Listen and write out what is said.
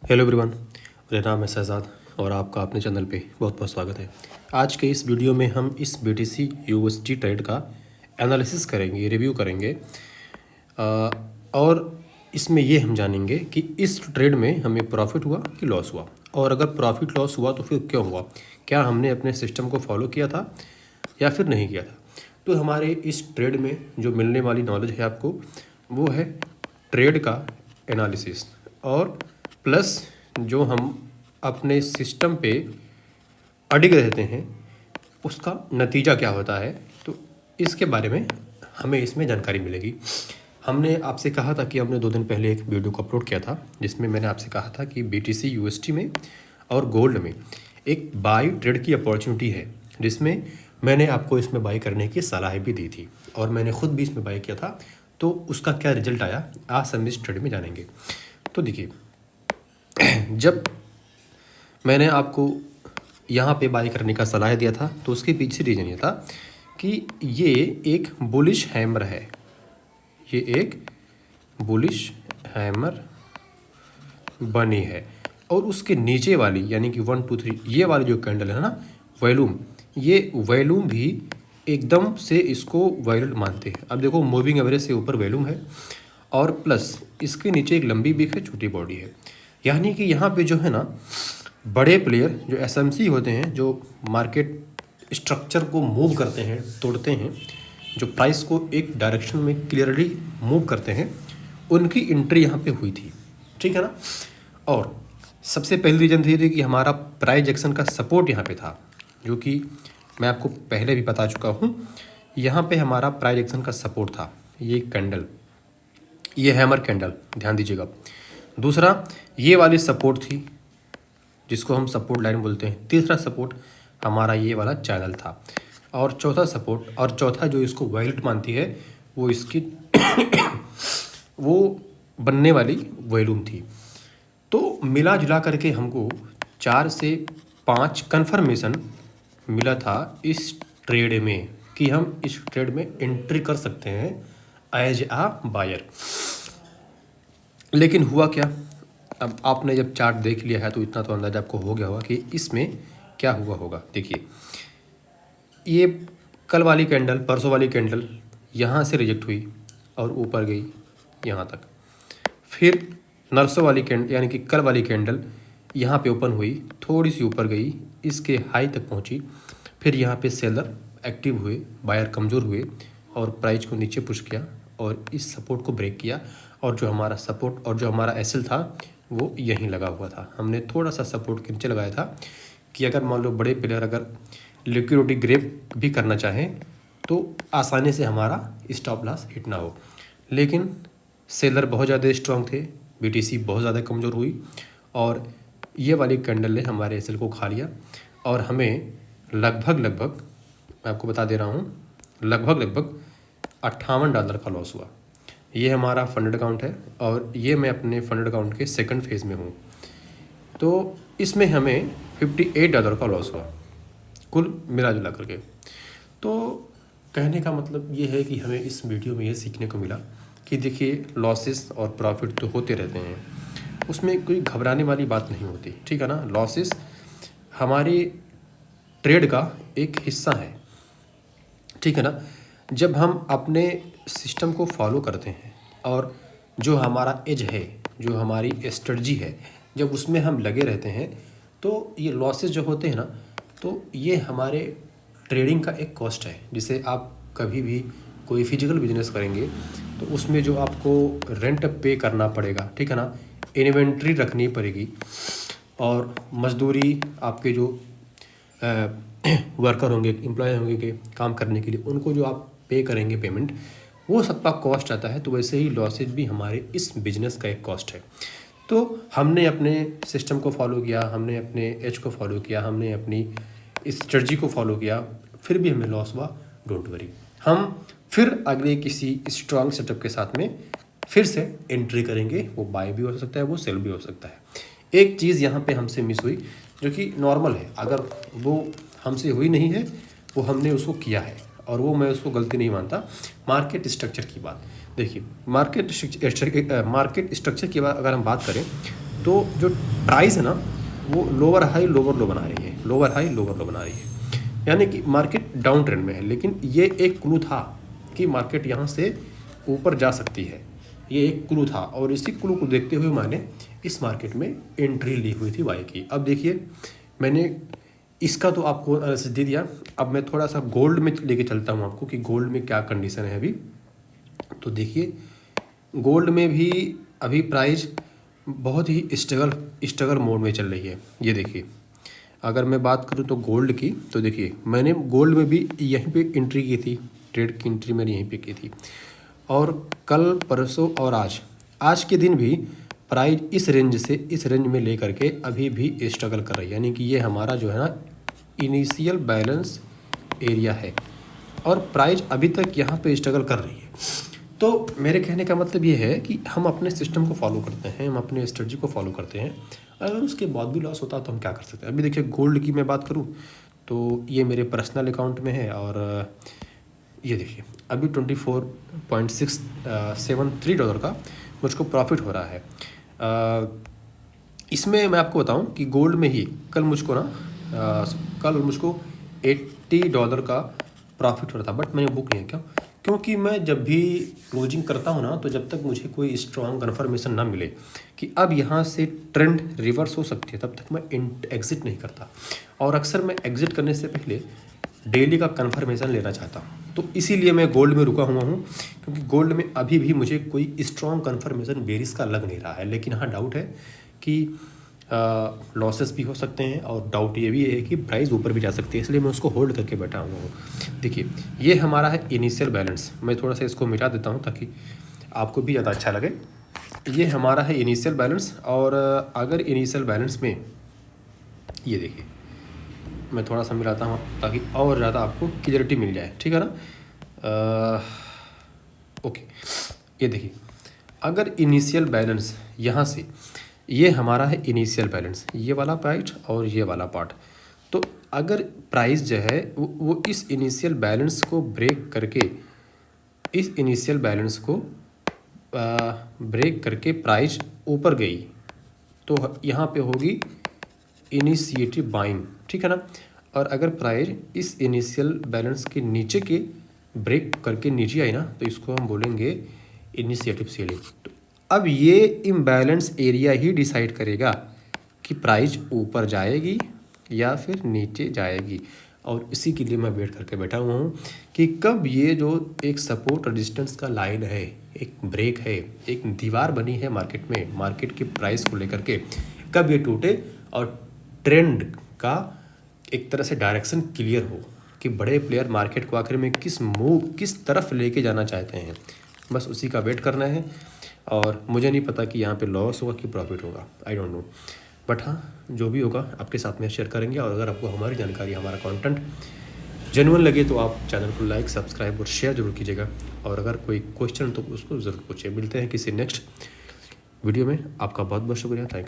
Hello everyone, मेरा नाम है शहजाद और आपका अपने चैनल पे बहुत बहुत स्वागत है। आज के इस वीडियो में हम इस BTC USD ट्रेड का एनालिसिस करेंगे, रिव्यू करेंगे और इसमें ये हम जानेंगे कि इस ट्रेड में हमें प्रॉफिट हुआ कि लॉस हुआ, और अगर प्रॉफिट लॉस हुआ तो फिर क्यों हुआ, क्या हमने अपने सिस्टम को फॉलो किया था या फिर नहीं किया था। तो हमारे इस ट्रेड में जो मिलने वाली नॉलेज है आपको, वो है ट्रेड का एनालिसिस और प्लस जो हम अपने सिस्टम पे अडिग रहते हैं उसका नतीजा क्या होता है। तो इसके बारे में हमें इसमें जानकारी मिलेगी। हमने आपसे कहा था कि हमने 2 दिन पहले एक वीडियो को अपलोड किया था जिसमें मैंने आपसे कहा था कि BTC USD में और गोल्ड में एक बाई ट्रेड की अपॉर्चुनिटी है, जिसमें मैंने आपको इसमें बाई करने की सलाह भी दी थी और मैंने खुद भी इसमें बाई किया था। तो उसका क्या रिजल्ट आया आज हम इस ट्रेड में जानेंगे। तो देखिए, जब मैंने आपको यहाँ पे बाई करने का सलाह दिया था तो उसके पीछे रीज़न ये था कि ये एक बुलिश हैमर है, ये एक बुलिश हैमर बनी है और उसके नीचे वाली यानी कि 1 2 3 ये वाली जो कैंडल है ना, वॉल्यूम, ये वॉल्यूम भी एकदम से इसको वायरल मानते हैं। अब देखो, मूविंग एवरेज से ऊपर वॉल्यूम है और प्लस इसके नीचे एक लंबी बिक है, छोटी बॉडी है। यानी कि यहाँ पे जो है ना, बड़े प्लेयर जो SMC होते हैं, जो मार्केट स्ट्रक्चर को मूव करते हैं, तोड़ते हैं, जो प्राइस को एक डायरेक्शन में क्लियरली मूव करते हैं, उनकी एंट्री यहाँ पे हुई थी, ठीक है ना। और सबसे पहली रीज़न थी कि हमारा प्राइस एक्शन का सपोर्ट यहाँ पे था, जो कि मैं आपको पहले भी बता चुका हूँ। यहाँ पे हमारा प्राइस एक्शन का सपोर्ट था ये कैंडल, ये हैमर कैंडल, ध्यान दीजिएगा। दूसरा ये वाली सपोर्ट थी जिसको हम सपोर्ट लाइन बोलते हैं। तीसरा सपोर्ट हमारा ये वाला चैनल था और चौथा सपोर्ट और चौथा जो इसको वायलेट मानती है वो इसकी वो बनने वाली वॉल्यूम थी। तो मिला जुला करके हमको 4 से 5 कन्फर्मेशन मिला था इस ट्रेड में कि हम इस ट्रेड में एंट्री कर सकते हैं एज आ बायर। लेकिन हुआ क्या, अब आपने जब चार्ट देख लिया है तो इतना तो अंदाजा आपको हो गया होगा कि इसमें क्या हुआ होगा। देखिए, ये कल वाली कैंडल, परसों वाली कैंडल यहाँ से रिजेक्ट हुई और ऊपर गई यहाँ तक। फिर नरसों वाली कैंडल यानी कि कल वाली कैंडल यहाँ पे ओपन हुई, थोड़ी सी ऊपर गई, इसके हाई तक पहुँची। फिर यहाँ पे सेलर एक्टिव हुए, बायर कमज़ोर हुए और प्राइस को नीचे पुश किया और इस सपोर्ट को ब्रेक किया। और जो हमारा सपोर्ट और जो हमारा SL था वो यहीं लगा हुआ था। हमने थोड़ा सा सपोर्ट के नीचे लगाया था कि अगर मान लो बड़े प्लेयर अगर लिक्विडिटी ग्रैब भी करना चाहें तो आसानी से हमारा स्टॉप लॉस हिट ना हो। लेकिन सेलर बहुत ज़्यादा स्ट्रांग थे, BTC बहुत ज़्यादा कमज़ोर हुई और ये वाली कैंडल ने हमारे SL को खा लिया और हमें लगभग मैं आपको बता दे रहा हूँ, लगभग $58 का लॉस हुआ। ये हमारा फंडेड अकाउंट है और ये मैं अपने फंडेड अकाउंट के सेकंड फेज़ में हूँ। तो इसमें हमें $58 का लॉस हुआ कुल मिला जुला करके। तो कहने का मतलब ये है कि हमें इस वीडियो में ये सीखने को मिला कि देखिए, लॉसेस और प्रॉफिट तो होते रहते हैं, उसमें कोई घबराने वाली बात नहीं होती, ठीक है ना। लॉसेस हमारी ट्रेड का एक हिस्सा है, ठीक है ना। जब हम अपने सिस्टम को फॉलो करते हैं और जो हमारा एज है, जो हमारी स्ट्रेटजी है, जब उसमें हम लगे रहते हैं तो ये लॉसेस जो होते हैं ना, तो ये हमारे ट्रेडिंग का एक कॉस्ट है। जिसे आप कभी भी कोई फिजिकल बिजनेस करेंगे तो उसमें जो आपको रेंट पे करना पड़ेगा, ठीक है ना, इन्वेंट्री रखनी पड़ेगी और मजदूरी आपके जो वर्कर होंगे, एम्प्लॉय होंगे के काम करने के लिए, उनको जो आप पे करेंगे पेमेंट, वो सबका कॉस्ट आता है। तो वैसे ही लॉसेज भी हमारे इस बिज़नेस का एक कॉस्ट है। तो हमने अपने सिस्टम को फॉलो किया, हमने अपने एज को फॉलो किया, हमने अपनी स्ट्रेटजी को फॉलो किया, फिर भी हमें लॉस हुआ। डोंट वरी, हम फिर अगले किसी स्ट्रॉन्ग सेटअप के साथ में फिर से एंट्री करेंगे। वो बाय भी हो सकता है, वो सेल भी हो सकता है। एक चीज़ यहाँ पे हमसे मिस हुई जो कि नॉर्मल है, अगर वो हमसे हुई नहीं है, वो हमने उसको किया है और वो मैं उसको गलती नहीं मानता। मार्केट स्ट्रक्चर की बात देखिए, मार्केट स्ट्रक्चर की बात अगर हम बात करें तो जो प्राइस है ना वो लोअर हाई लोअर लो बना रही है, लोअर हाई लोअर लो बना रही है, यानी कि मार्केट डाउन ट्रेंड में है। लेकिन ये एक क्लू था कि मार्केट यहाँ से ऊपर जा सकती है, ये एक क्लू था, और इसी क्लू को देखते हुए मैंने इस मार्केट में एंट्री ली हुई थी बाई की। अब देखिए मैंने इसका तो आपको एनालिसिस दे दिया। अब मैं थोड़ा सा गोल्ड में लेके चलता हूँ आपको कि गोल्ड में क्या कंडीशन है अभी। तो देखिए गोल्ड में भी अभी प्राइस बहुत ही स्ट्रगल मोड में चल रही है। ये देखिए अगर मैं बात करूँ तो गोल्ड की, तो देखिए मैंने गोल्ड में भी यहीं पे एंट्री की थी, ट्रेड की एंट्री मैंने यहीं पे की थी, और कल परसों और आज के दिन भी प्राइस इस रेंज में लेकर के अभी भी स्ट्रगल कर रही है। यानी कि ये हमारा जो है ना इनिशियल बैलेंस एरिया है, और प्राइस अभी तक यहाँ पे स्ट्रगल कर रही है। तो मेरे कहने का मतलब ये है कि हम अपने सिस्टम को फॉलो करते हैं, हम अपने स्ट्रेटजी को फॉलो करते हैं, अगर उसके बाद भी लॉस होता है तो हम क्या कर सकते हैं। अभी देखिए गोल्ड की मैं बात करूँ तो ये मेरे पर्सनल अकाउंट में है, और ये देखिए अभी $24.673 का मुझको प्रॉफिट हो रहा है। इसमें मैं आपको बताऊं कि गोल्ड में ही कल मुझको $80 का प्रॉफिट हो रहा था, बट मैंने बुक नहीं किया। क्योंकि मैं जब भी क्लोजिंग करता हूँ ना, तो जब तक मुझे कोई स्ट्रॉन्ग कन्फर्मेशन ना मिले कि अब यहाँ से ट्रेंड रिवर्स हो सकती है, तब तक मैं एग्ज़िट नहीं करता। और अक्सर मैं एग्ज़िट करने से पहले डेली का कन्फर्मेशन लेना चाहता हूँ। तो इसीलिए मैं गोल्ड में रुका हुआ हूँ, क्योंकि गोल्ड में अभी भी मुझे कोई स्ट्रॉन्ग कन्फर्मेशन बेरिस का लग नहीं रहा है। लेकिन हाँ डाउट है कि लॉसेस भी हो सकते हैं, और डाउट ये भी है कि प्राइस ऊपर भी जा सकती है, इसलिए मैं उसको होल्ड करके बैठा हुआ हूँ। देखिए ये हमारा है इनिशियल बैलेंस, मैं थोड़ा सा इसको मिटा देता हूँ ताकि आपको भी ज़्यादा अच्छा लगे। ये हमारा है इनिशियल बैलेंस, और अगर इनिशियल बैलेंस में ये देखिए मैं थोड़ा सा मिलाता हूँ ताकि और ज़्यादा आपको क्लियरिटी मिल जाए, ठीक है ना। ओके, ये देखिए अगर इनिशियल बैलेंस यहाँ से, ये हमारा है इनिशियल बैलेंस, ये वाला पार्ट और ये वाला पार्ट, तो अगर प्राइस जो है वो इस इनिशियल बैलेंस को ब्रेक करके, इस इनिशियल बैलेंस को ब्रेक करके प्राइस ऊपर गई, तो यहाँ पे होगी इनिशिएटिव बाइंग, ठीक है ना। और अगर प्राइस इस इनिशियल बैलेंस के नीचे के ब्रेक करके नीचे आई ना, तो इसको हम बोलेंगे इनिशिएटिव सेलिंग। तो अब ये इम्बैलेंस एरिया ही डिसाइड करेगा कि प्राइस ऊपर जाएगी या फिर नीचे जाएगी, और इसी के लिए मैं वेट करके बैठा हुआ हूँ कि कब ये जो एक सपोर्ट रेजिस्टेंस का लाइन है, एक ब्रेक है, एक दीवार बनी है मार्केट में, मार्केट के प्राइस को लेकर के, कब ये टूटे और ट्रेंड का एक तरह से डायरेक्शन क्लियर हो कि बड़े प्लेयर मार्केट को आखिर में किस तरफ लेके जाना चाहते हैं। बस उसी का वेट करना है, और मुझे नहीं पता कि यहाँ पे लॉस होगा कि प्रॉफिट होगा, आई डोंट नो, बट हाँ जो भी होगा आपके साथ में शेयर करेंगे। और अगर आपको हमारी जानकारी, हमारा कंटेंट जेन्युइन लगे तो आप चैनल को लाइक, सब्सक्राइब और शेयर जरूर कीजिएगा। और अगर कोई क्वेश्चन तो उसको ज़रूर पूछिए। मिलते हैं किसी नेक्स्ट वीडियो में। आपका बहुत बहुत शुक्रिया, थैंक यू।